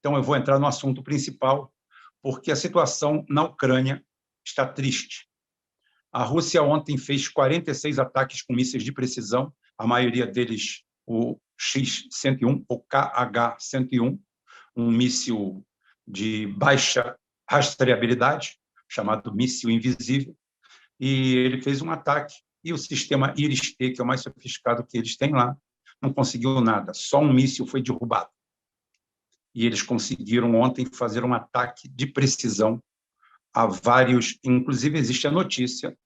Então, eu vou entrar no assunto principal, porque a situação na Ucrânia está triste. A Rússia ontem fez 46 ataques com mísseis de precisão, a maioria deles o X-101 ou KH-101, um míssil de baixa rastreabilidade, chamado míssil invisível, e ele fez um ataque, e o sistema Iris-T, que é o mais sofisticado que eles têm lá, não conseguiu nada, só um míssil foi derrubado. E eles conseguiram ontem fazer um ataque de precisão a vários, inclusive existe a notícia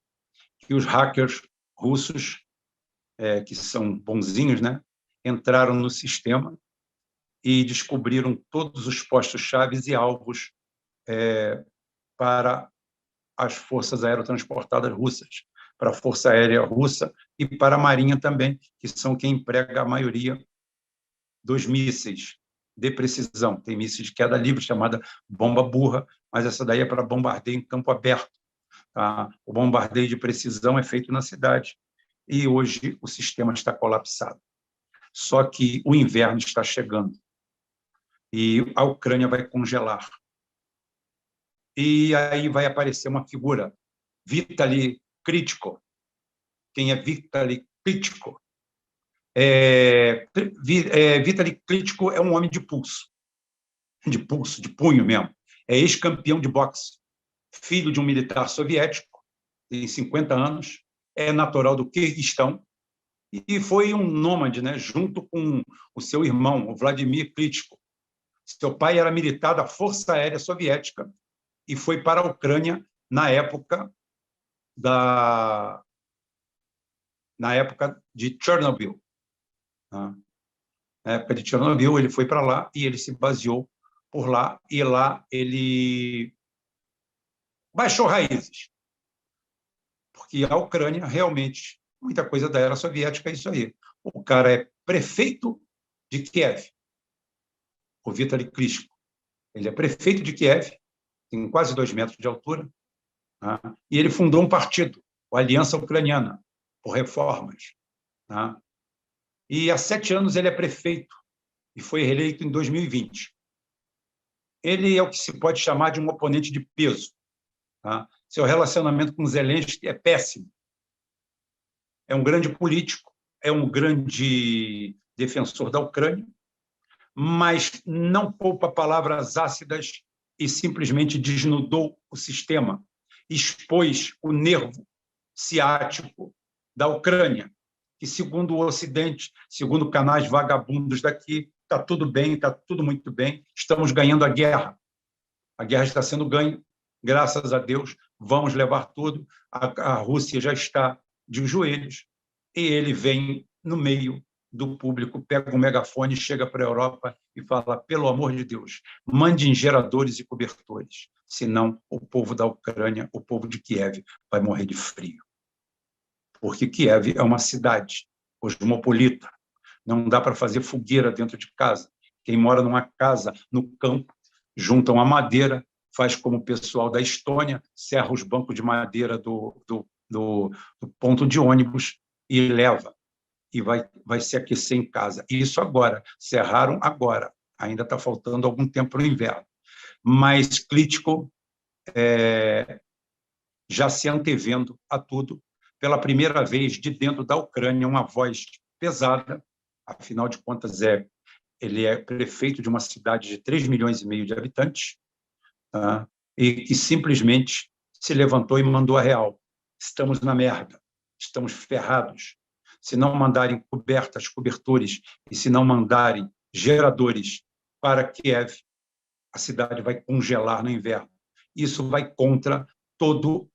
que os hackers russos, que são bonzinhos, né, entraram no sistema e descobriram todos os postos-chave e alvos para as forças aerotransportadas russas, para a Força Aérea Russa e para a Marinha também, que são quem emprega a maioria dos mísseis de precisão. Tem mísseis de queda livre, chamada bomba burra, mas essa daí é para bombardeio em campo aberto. Tá? O bombardeio de precisão é feito na cidade e hoje o sistema está colapsado. Só que o inverno está chegando e a Ucrânia vai congelar. E aí vai aparecer uma figura, Vitaly Klitschko. Quem é Vitaly Klitschko? Vitaly Klitschko é um homem de pulso, de punho mesmo. É ex-campeão de boxe, filho de um militar soviético, tem 50 anos, é natural do Quirguistão e foi um nômade, né, junto com o seu irmão, o Vladimir Klitschko. Seu pai era militar da Força Aérea Soviética e foi para a Ucrânia na época de Chernobyl. Na época de Chernobyl, ele foi para lá e ele se baseou por lá, e lá ele baixou raízes, porque a Ucrânia realmente, muita coisa da era soviética é isso aí. O cara é prefeito de Kiev, o Vitaly Klitschko. Ele é prefeito de Kiev, tem quase 2 metros de altura, tá? E ele fundou um partido, a Aliança Ucraniana, por Reformas. Tá? E há 7 anos ele é prefeito e foi reeleito em 2020. Ele é o que se pode chamar de um oponente de peso. Tá? Seu relacionamento com Zelensky é péssimo. É um grande político, é um grande defensor da Ucrânia, mas não poupa palavras ácidas e simplesmente desnudou o sistema, expôs o nervo ciático da Ucrânia, que, segundo o Ocidente, segundo canais vagabundos daqui, está tudo bem, está tudo muito bem, estamos ganhando a guerra está sendo ganha, graças a Deus, vamos levar tudo, a Rússia já está de joelhos, e ele vem no meio do público, pega um megafone, chega para a Europa e fala, pelo amor de Deus, mandem geradores e cobertores, senão o povo da Ucrânia, o povo de Kiev, vai morrer de frio. Porque Kiev é uma cidade cosmopolita, não dá para fazer fogueira dentro de casa. Quem mora numa casa no campo, juntam a madeira, faz como o pessoal da Estônia, serra os bancos de madeira do ponto de ônibus e leva, e vai se aquecer em casa. Isso agora, serraram agora, ainda está faltando algum tempo para o inverno. Mas Klitschko já se antevendo a tudo, pela primeira vez de dentro da Ucrânia, uma voz pesada, afinal de contas, ele é prefeito de uma cidade de 3,5 milhões de habitantes, tá? E que simplesmente se levantou e mandou a real. Estamos na merda, estamos ferrados. Se não mandarem cobertores, e se não mandarem geradores para Kiev, a cidade vai congelar no inverno. Isso vai contra todo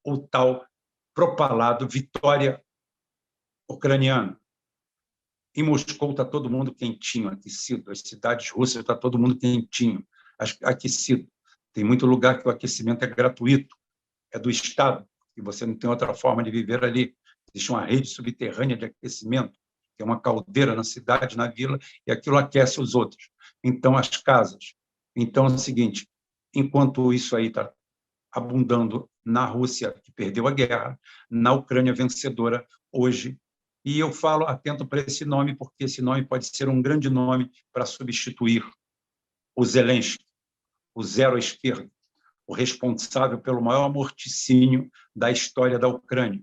o tal propalado vitória ucraniana. Em Moscou está todo mundo quentinho, aquecido. As cidades russas está todo mundo quentinho, aquecido. Tem muito lugar que o aquecimento é gratuito, é do Estado, e você não tem outra forma de viver ali. Existe uma rede subterrânea de aquecimento, que é uma caldeira na cidade, na vila, e aquilo aquece os outros. Então, as casas. Então, é o seguinte, enquanto isso aí está abundando na Rússia, que perdeu a guerra, na Ucrânia vencedora hoje, e eu falo atento para esse nome, porque esse nome pode ser um grande nome para substituir o Zelensky, o zero à esquerda, o responsável pelo maior morticínio da história da Ucrânia.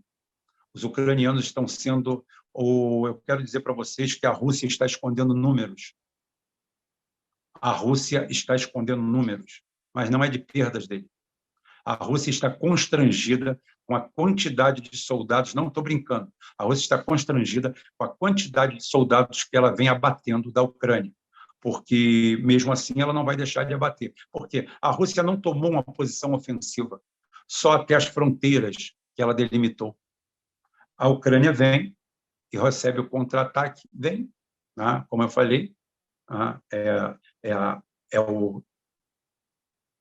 Os ucranianos estão sendo... Eu quero dizer para vocês que a Rússia está escondendo números. A Rússia está escondendo números, mas não é de perdas dele. A Rússia está constrangida com a quantidade de soldados, não estou brincando, a Rússia está constrangida com a quantidade de soldados que ela vem abatendo da Ucrânia, porque, mesmo assim, ela não vai deixar de abater. Porque a Rússia não tomou uma posição ofensiva só até as fronteiras que ela delimitou. A Ucrânia vem e recebe o contra-ataque, vem, né? Como eu falei,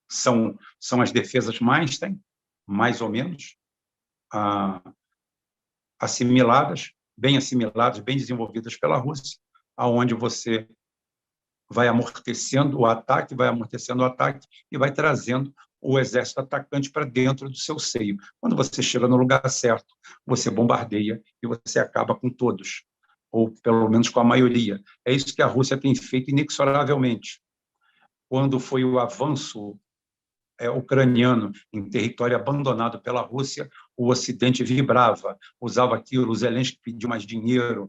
são as defesas Manstein, mais ou menos, assimiladas, bem desenvolvidas pela Rússia, aonde você vai amortecendo o ataque e vai trazendo o exército atacante para dentro do seu seio. Quando você chega no lugar certo, você bombardeia e você acaba com todos, ou pelo menos com a maioria. É isso que a Rússia tem feito inexoravelmente. Quando foi o avanço ucraniano em território abandonado pela Rússia, o Ocidente vibrava, usava aquilo, o Zelensky pediu mais dinheiro,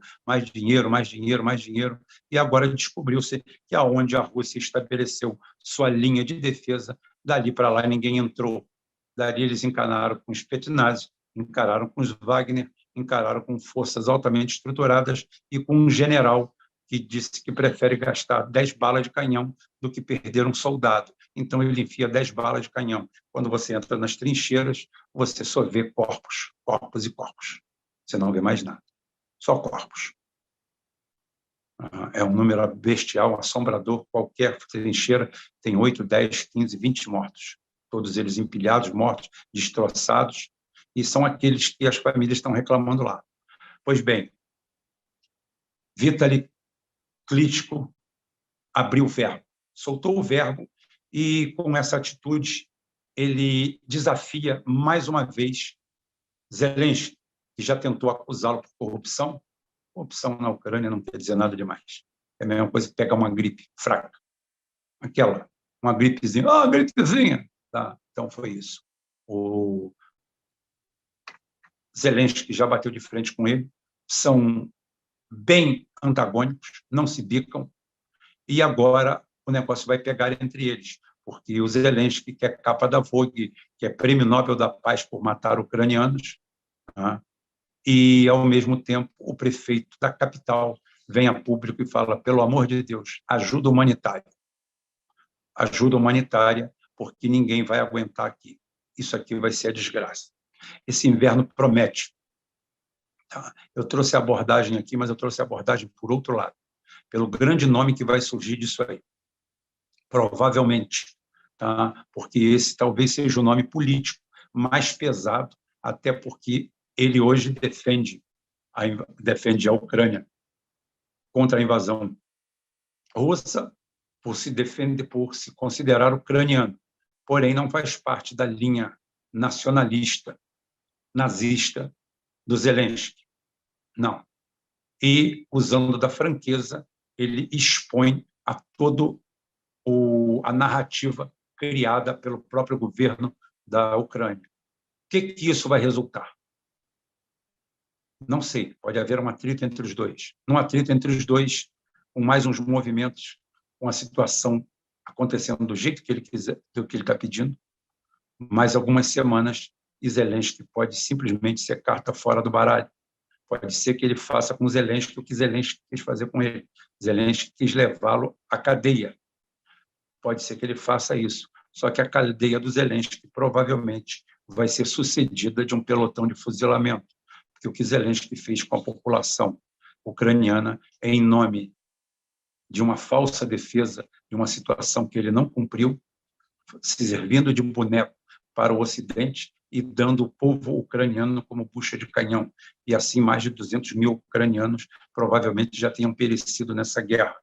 e agora descobriu-se que aonde a Rússia estabeleceu sua linha de defesa, dali para lá ninguém entrou. Dali eles encararam com os Spetsnaz, encararam com os Wagner, encararam com forças altamente estruturadas e com um general que disse que prefere gastar 10 balas de canhão do que perder um soldado. Então, ele enfia 10 balas de canhão. Quando você entra nas trincheiras, você só vê corpos, corpos e corpos. Você não vê mais nada. Só corpos. É um número bestial, assombrador. Qualquer trincheira tem 8, 10, 15, 20 mortos. Todos eles empilhados, mortos, destroçados. E são aqueles que as famílias estão reclamando lá. Pois bem, Vitaly Klitschko abriu o verbo, soltou o verbo e, com essa atitude, ele desafia mais uma vez Zelensky, que já tentou acusá-lo por corrupção. Corrupção na Ucrânia não quer dizer nada demais. É a mesma coisa que pegar uma gripe fraca. Uma gripezinha. Gripezinha! Tá, então foi isso. O Zelensky já bateu de frente com ele. São bem antagônicos, não se bicam, e agora o negócio vai pegar entre eles, porque o Zelensky, que é capa da Vogue, que é prêmio Nobel da Paz por matar ucranianos, né? E, ao mesmo tempo, o prefeito da capital vem a público e fala, pelo amor de Deus, ajuda humanitária, porque ninguém vai aguentar aqui. Isso aqui vai ser a desgraça. Esse inverno promete. Eu trouxe a abordagem aqui, mas eu trouxe a abordagem por outro lado, pelo grande nome que vai surgir disso aí. Provavelmente, tá? Porque esse talvez seja o nome político mais pesado, até porque ele hoje defende a Ucrânia contra a invasão russa, por se considerar ucraniano, porém não faz parte da linha nacionalista, nazista do Zelensky. Não. E, usando da franqueza, ele expõe a toda a narrativa criada pelo próprio governo da Ucrânia. O que isso vai resultar? Não sei, pode haver um atrito entre os dois. Um atrito entre os dois, com mais uns movimentos, com a situação acontecendo do jeito que ele quiser, do que ele está pedindo, mais algumas semanas, e Zelensky pode simplesmente ser carta fora do baralho. Pode ser que ele faça com Zelensky o que Zelensky quis fazer com ele. Zelensky quis levá-lo à cadeia. Pode ser que ele faça isso. Só que a cadeia do Zelensky provavelmente vai ser sucedida de um pelotão de fuzilamento, porque o que Zelensky fez com a população ucraniana é em nome de uma falsa defesa de uma situação que ele não cumpriu, se servindo de boneco para o Ocidente e dando o povo ucraniano como bucha de canhão. E assim mais de 200 mil ucranianos provavelmente já tenham perecido nessa guerra.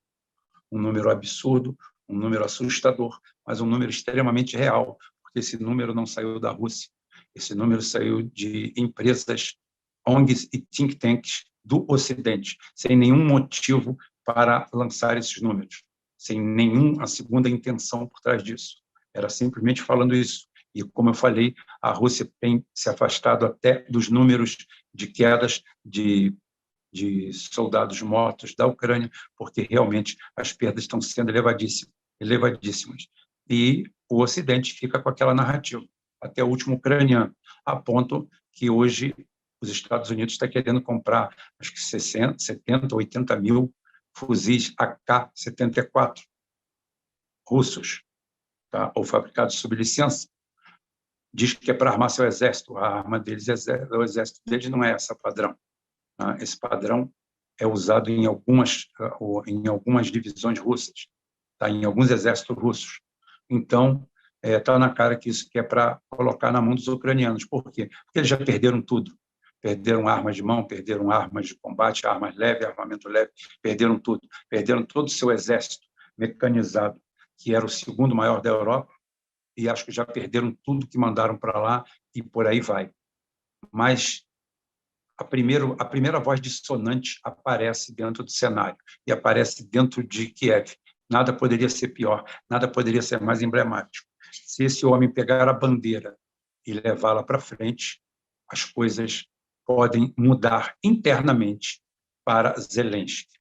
Um número absurdo, um número assustador, mas um número extremamente real, porque esse número não saiu da Rússia, esse número saiu de empresas, ONGs e think tanks do Ocidente, sem nenhum motivo para lançar esses números. sem nenhuma segunda intenção por trás disso. Era simplesmente falando isso. E, como eu falei, a Rússia tem se afastado até dos números de quedas de soldados mortos da Ucrânia, porque realmente as perdas estão sendo elevadíssimas. E o Ocidente fica com aquela narrativa, até o último ucraniano, a ponto que hoje os Estados Unidos estão querendo comprar, acho que 60, 70, 80 mil fuzis AK-74 russos, tá? Ou fabricados sob licença. Diz que é para armar seu exército. A arma deles, o exército deles não é essa padrão. Tá? Esse padrão é usado em algumas divisões russas, tá? Em alguns exércitos russos. Então, está na cara que isso que é para colocar na mão dos ucranianos. Por quê? Porque eles já perderam tudo. Perderam armas de mão, perderam armas de combate, armas leves, armamento leve, perderam tudo. Perderam todo o seu exército mecanizado, que era o segundo maior da Europa, e acho que já perderam tudo que mandaram para lá e por aí vai. Mas a primeira voz dissonante aparece dentro do cenário e aparece dentro de Kiev. Nada poderia ser pior, nada poderia ser mais emblemático. Se esse homem pegar a bandeira e levá-la para frente, as coisas podem mudar internamente para Zelensky.